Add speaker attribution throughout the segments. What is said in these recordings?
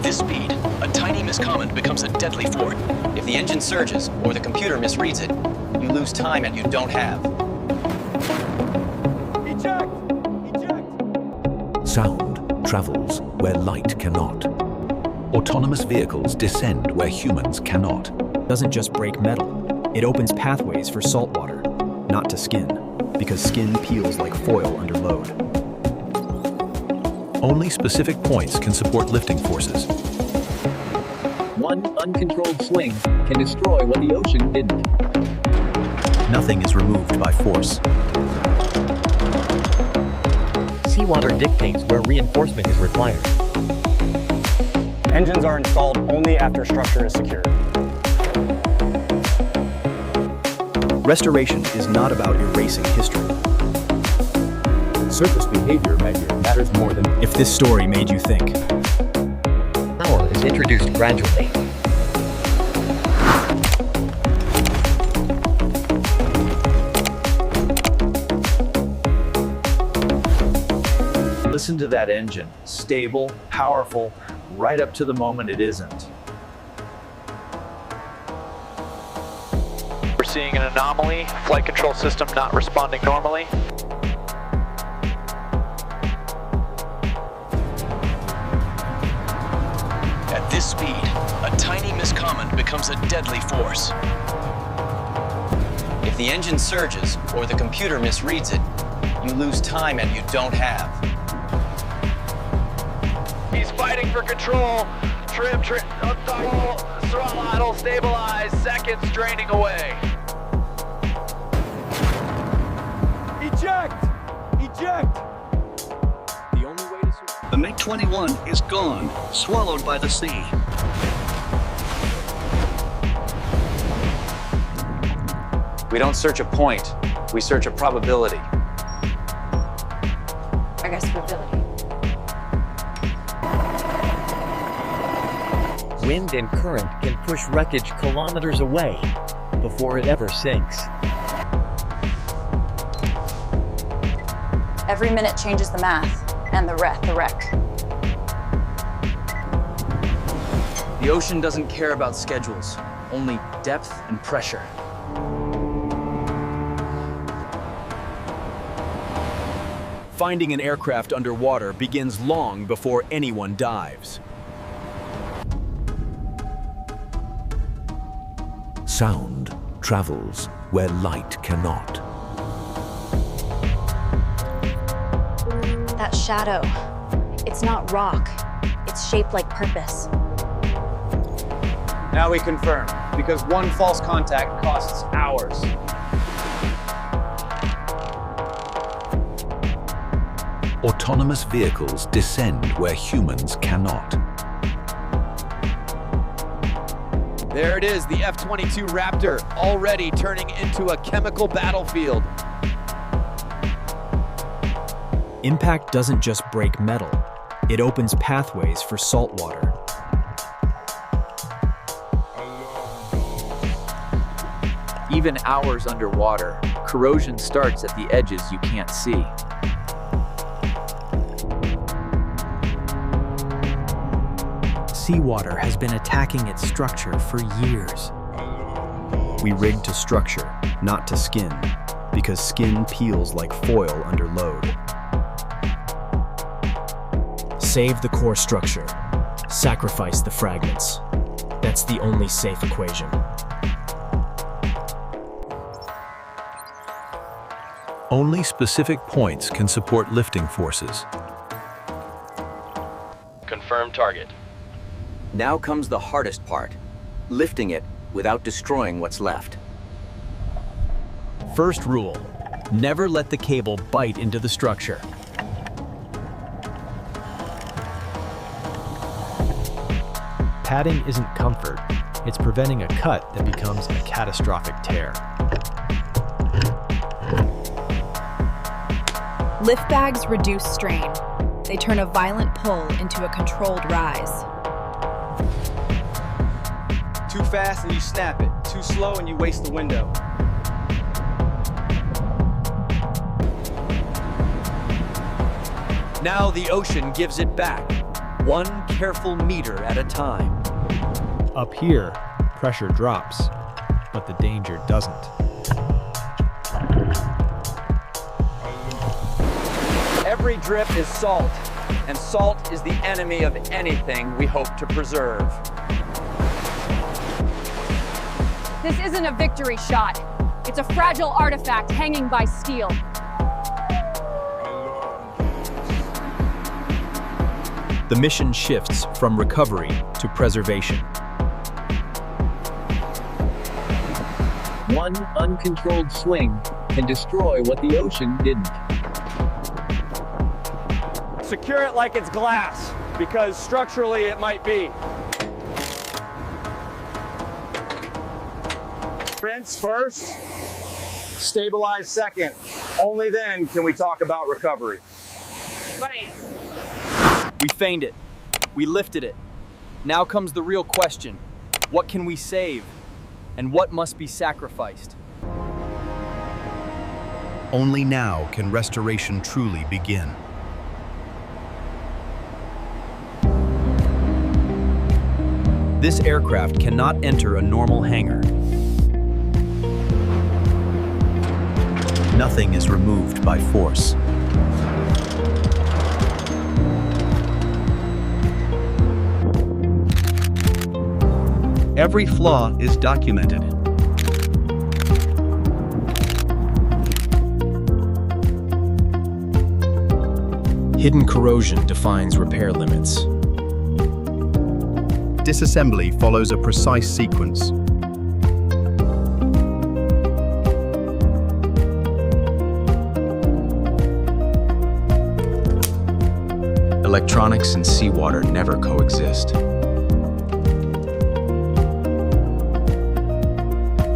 Speaker 1: this speed, a tiny miscommand becomes a deadly force.
Speaker 2: If the engine surges or the computer misreads it, you lose time and you don't have.
Speaker 3: Eject! Eject!
Speaker 4: Sound travels where light cannot. Autonomous vehicles descend where humans cannot.
Speaker 5: Doesn't just break metal, it opens pathways for salt water, not to skin, because skin peels like foil under load.
Speaker 4: Only specific points can support lifting forces.
Speaker 6: One uncontrolled swing can destroy what the ocean didn't.
Speaker 4: Nothing is removed by force.
Speaker 6: Seawater dictates where reinforcement is required.
Speaker 7: Engines are installed only after structure is secured.
Speaker 5: Restoration is not about erasing history.
Speaker 3: Surface behavior measure matters more than
Speaker 5: If this story made you think,
Speaker 6: Power is introduced gradually.
Speaker 8: Listen to that engine. Stable, powerful, right up to the moment it isn't.
Speaker 9: We're seeing an anomaly, flight control system not responding normally.
Speaker 1: At this speed, a tiny miscommand becomes a deadly force.
Speaker 2: If the engine surges or the computer misreads it, you lose time and you don't have.
Speaker 9: He's fighting for control. Trim, throttle, idle, stabilize, seconds draining away.
Speaker 3: eject! Eject!
Speaker 5: the only way to survive.
Speaker 10: The MiG-21 is gone, swallowed by the sea.
Speaker 2: We don't search a point, we search a probability.
Speaker 11: I guess probability.
Speaker 6: Wind and current can push wreckage kilometers away before it ever sinks.
Speaker 11: Every minute changes the math and the wreck.
Speaker 2: The ocean doesn't care about schedules, only depth and pressure.
Speaker 5: Finding an aircraft underwater begins long before anyone dives.
Speaker 4: Sound travels where light cannot.
Speaker 11: That shadow, it's not rock. It's shaped like purpose.
Speaker 7: Now we confirm, because one false contact costs hours.
Speaker 4: Autonomous vehicles descend where humans cannot.
Speaker 9: There it is, the F-22 Raptor, already turning into a chemical battlefield.
Speaker 5: Impact doesn't just break metal, it opens pathways for salt water.
Speaker 8: Even hours underwater, corrosion starts at the edges you can't see.
Speaker 5: Seawater has been attacking its structure for years. We rig to structure, not to skin, because skin peels like foil under load. Save the core structure, sacrifice the fragments. That's the only safe equation.
Speaker 4: Only specific points can support lifting forces.
Speaker 9: Confirm target.
Speaker 2: Now comes the hardest part, lifting it without destroying what's left.
Speaker 5: First rule, never let the cable bite into the structure. Padding isn't comfort, it's preventing a cut that becomes a catastrophic tear.
Speaker 12: Lift bags reduce strain. They turn a violent pull into a controlled rise.
Speaker 7: Too fast and you snap it. Too slow and you waste the window.
Speaker 9: Now the ocean gives it back.
Speaker 5: one careful meter at a time. Up here, pressure drops, but the danger doesn't.
Speaker 2: Every drip is salt, and salt is the enemy of anything we hope to preserve.
Speaker 13: This isn't a victory shot. It's a fragile artifact hanging by steel.
Speaker 5: The mission shifts from recovery to preservation.
Speaker 6: One uncontrolled swing can destroy what the ocean didn't.
Speaker 7: Secure it like it's glass, because structurally it might be. Rinse first, stabilize second. Only then can we talk about recovery.
Speaker 2: We feigned it. We lifted it. Now comes the real question. What can we save? And what must be sacrificed?
Speaker 4: Only now can restoration truly begin.
Speaker 5: This aircraft cannot enter a normal hangar.
Speaker 4: Nothing is removed by force. Every flaw is documented.
Speaker 5: Hidden corrosion defines repair limits.
Speaker 4: Disassembly follows a precise sequence.
Speaker 14: Electronics and seawater never coexist.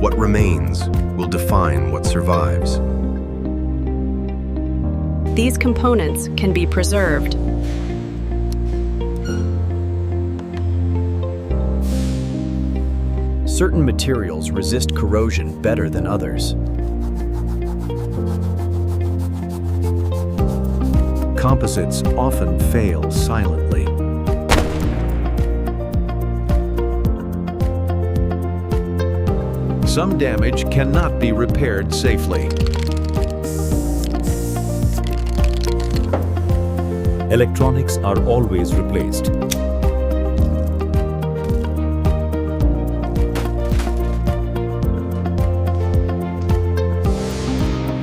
Speaker 4: What remains will define what survives.
Speaker 12: These components can be preserved.
Speaker 5: Certain materials resist corrosion better than others.
Speaker 4: Composites often fail silently. Some damage cannot be repaired safely.
Speaker 15: Electronics are always replaced.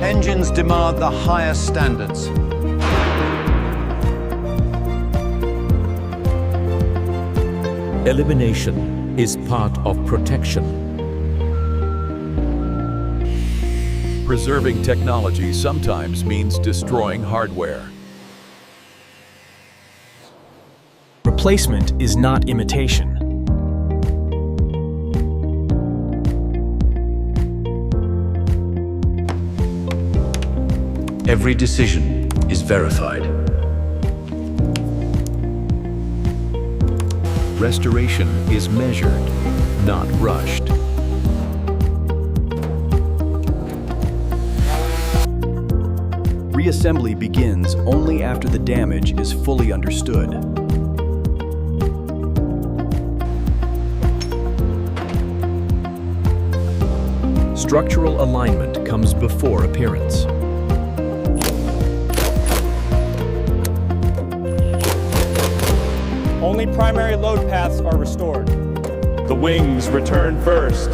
Speaker 16: Engines demand the highest standards.
Speaker 15: Elimination is part of protection.
Speaker 17: Preserving technology sometimes means destroying hardware.
Speaker 5: Replacement is not imitation.
Speaker 4: Every decision is verified. Restoration is measured, not rushed.
Speaker 5: Reassembly begins only after the damage is fully understood. Structural alignment comes before appearance.
Speaker 7: Only primary load paths are restored. The wings return first.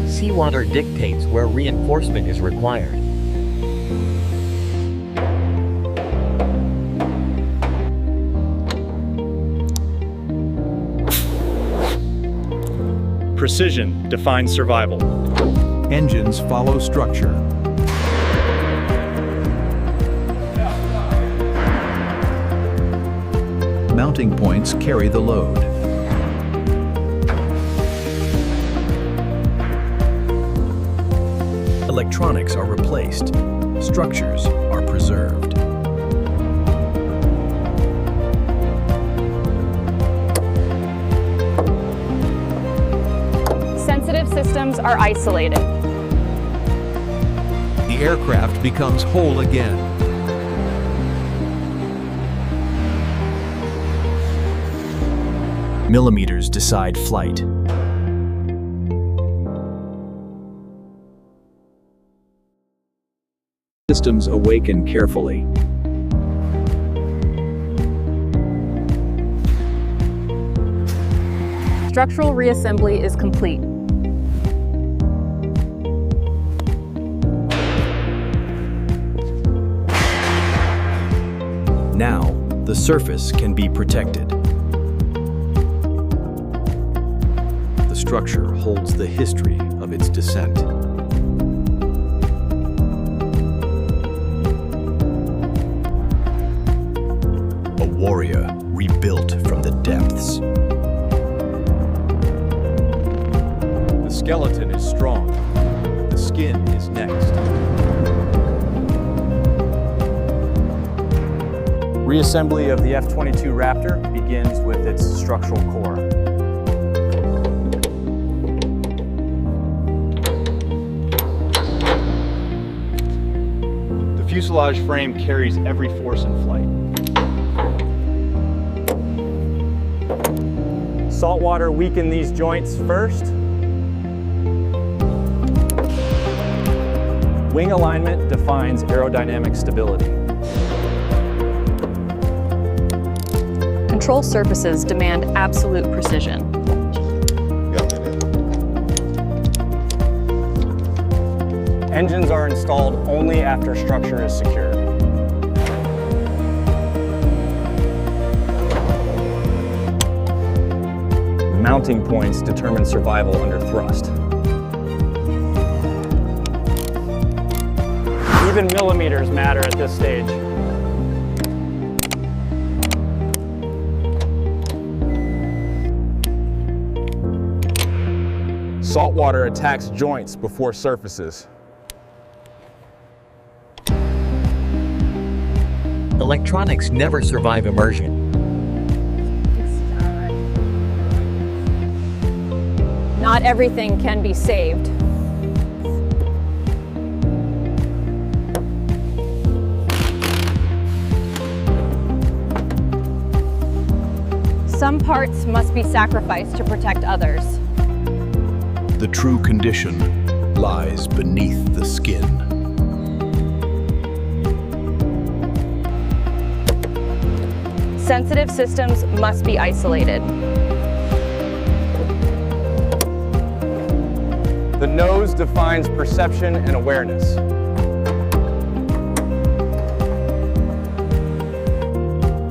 Speaker 6: Seawater dictates where reinforcement is required.
Speaker 7: Precision defines survival.
Speaker 4: Engines follow structure. Mounting points carry the load.
Speaker 5: Electronics are replaced. Structures are preserved.
Speaker 13: Sensitive systems are isolated.
Speaker 17: the aircraft becomes whole again.
Speaker 5: Millimeters decide flight.
Speaker 8: Systems awaken carefully.
Speaker 13: Structural reassembly is complete.
Speaker 5: Now, the surface can be protected. The structure holds the history of its descent. A warrior rebuilt from the depths.
Speaker 3: The skeleton is strong. The skin is next.
Speaker 7: Reassembly of the F-22 Raptor begins with its structural core. The fuselage frame carries every force in flight. Saltwater weaken these joints first. Wing alignment defines aerodynamic stability.
Speaker 13: Control surfaces demand absolute precision.
Speaker 7: Engines are installed only after structure is secured. Mounting points determine survival under thrust. Even millimeters matter at this stage. Saltwater attacks joints before surfaces.
Speaker 6: Electronics never survive immersion.
Speaker 13: Not everything can be saved. Some parts must be sacrificed to protect others.
Speaker 4: The true condition lies beneath the skin.
Speaker 13: Sensitive systems must be isolated.
Speaker 7: The nose defines perception and awareness.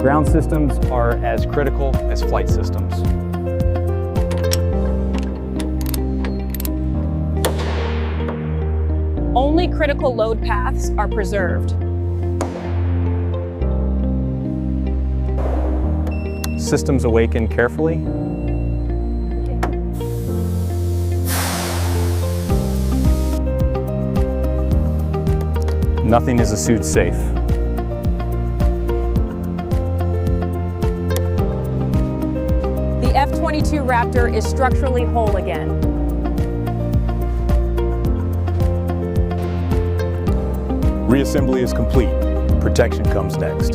Speaker 7: Ground systems are as critical as flight systems.
Speaker 13: Only critical load paths are preserved.
Speaker 7: Systems awaken carefully. Nothing is a suit safe.
Speaker 13: The F-22 Raptor is structurally whole again.
Speaker 7: Reassembly is complete. Protection comes next.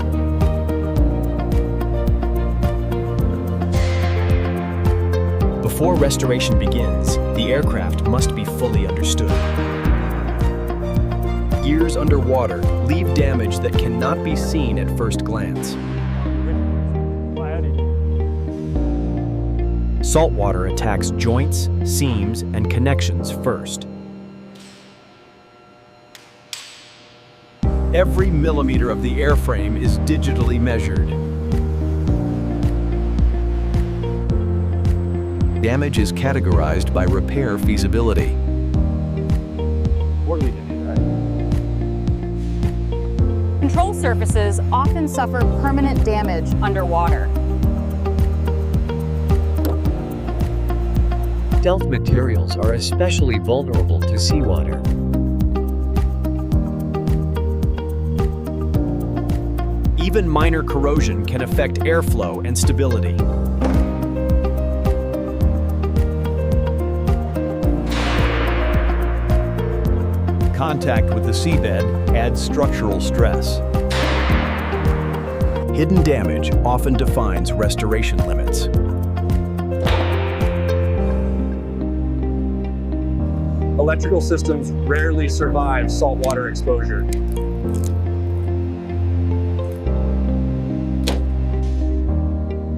Speaker 5: Before restoration begins, the aircraft must be fully understood. Years underwater leave damage that cannot be seen at first glance. Saltwater attacks joints, seams, and connections first.
Speaker 17: Every millimeter of the airframe is digitally measured. Damage is categorized by repair feasibility.
Speaker 13: Control surfaces often suffer permanent damage underwater.
Speaker 6: Stealth materials are especially vulnerable to seawater.
Speaker 5: Even minor corrosion can affect airflow and stability.
Speaker 3: contact with the seabed adds structural stress.
Speaker 5: Hidden damage often defines restoration limits.
Speaker 7: Electrical systems rarely survive saltwater exposure.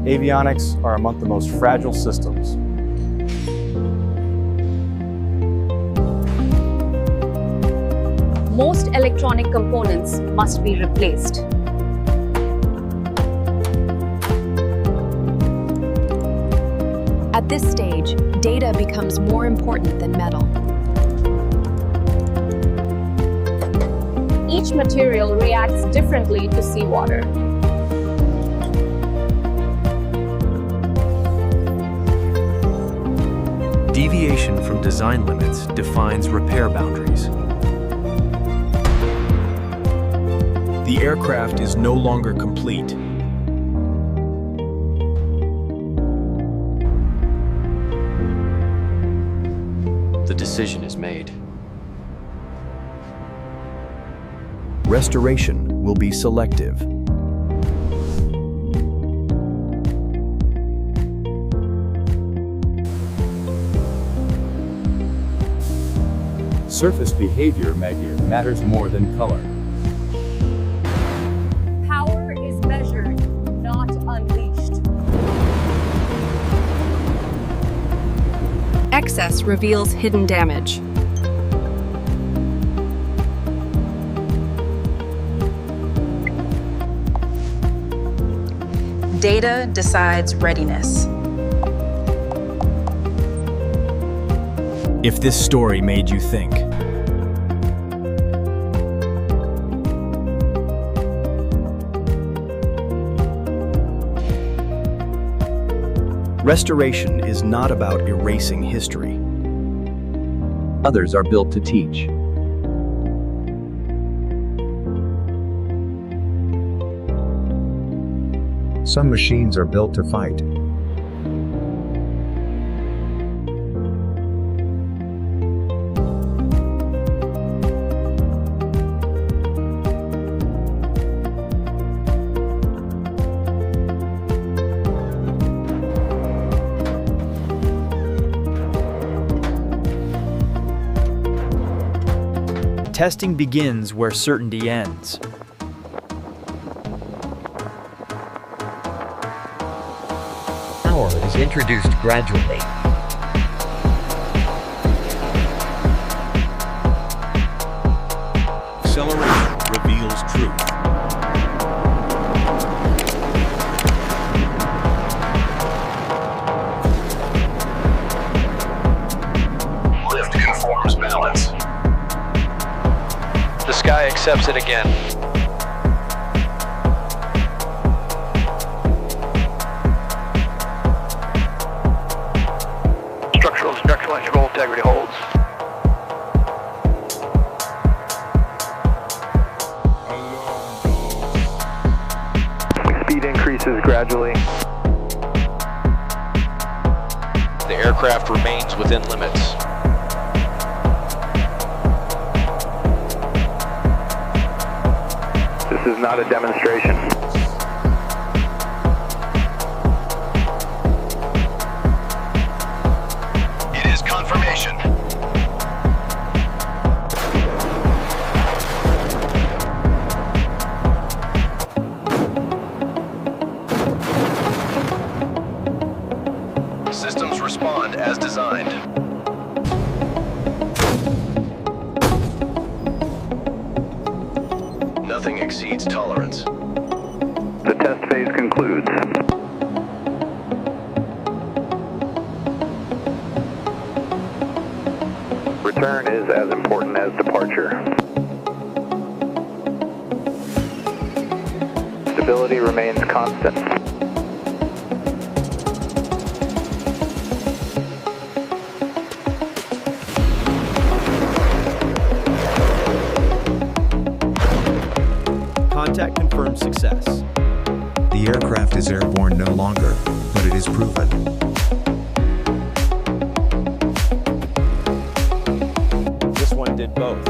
Speaker 7: Avionics are among the most fragile systems.
Speaker 13: Most electronic components must be replaced.
Speaker 12: At this stage, data becomes more important than metal.
Speaker 13: Each material reacts differently to seawater.
Speaker 5: Deviation from design limits defines repair boundaries. The aircraft is no longer complete.
Speaker 2: The decision is made.
Speaker 5: Restoration will be selective.
Speaker 3: Surface behavior matters more than color.
Speaker 13: Power is measured, not unleashed.
Speaker 12: Excess reveals hidden damage.
Speaker 18: Data decides readiness.
Speaker 5: If this story made you think, restoration is not about erasing history.
Speaker 8: Others are built to teach.
Speaker 19: Some machines are built to fight.
Speaker 2: Testing begins where certainty ends.
Speaker 6: Power is introduced gradually.
Speaker 3: Acceleration reveals truth.
Speaker 1: Lift conforms balance.
Speaker 9: The sky accepts it again. Structural and electrical integrity holds. Speed increases gradually. The aircraft remains within limits. This is not a demonstration.
Speaker 1: It is confirmation. Systems respond as designed. Nothing exceeds tolerance.
Speaker 9: The test phase concludes. Return is as important as departure. Stability remains constant.
Speaker 2: Contact confirms success.
Speaker 19: The aircraft is airborne no longer, but it is proven.
Speaker 2: This one did both.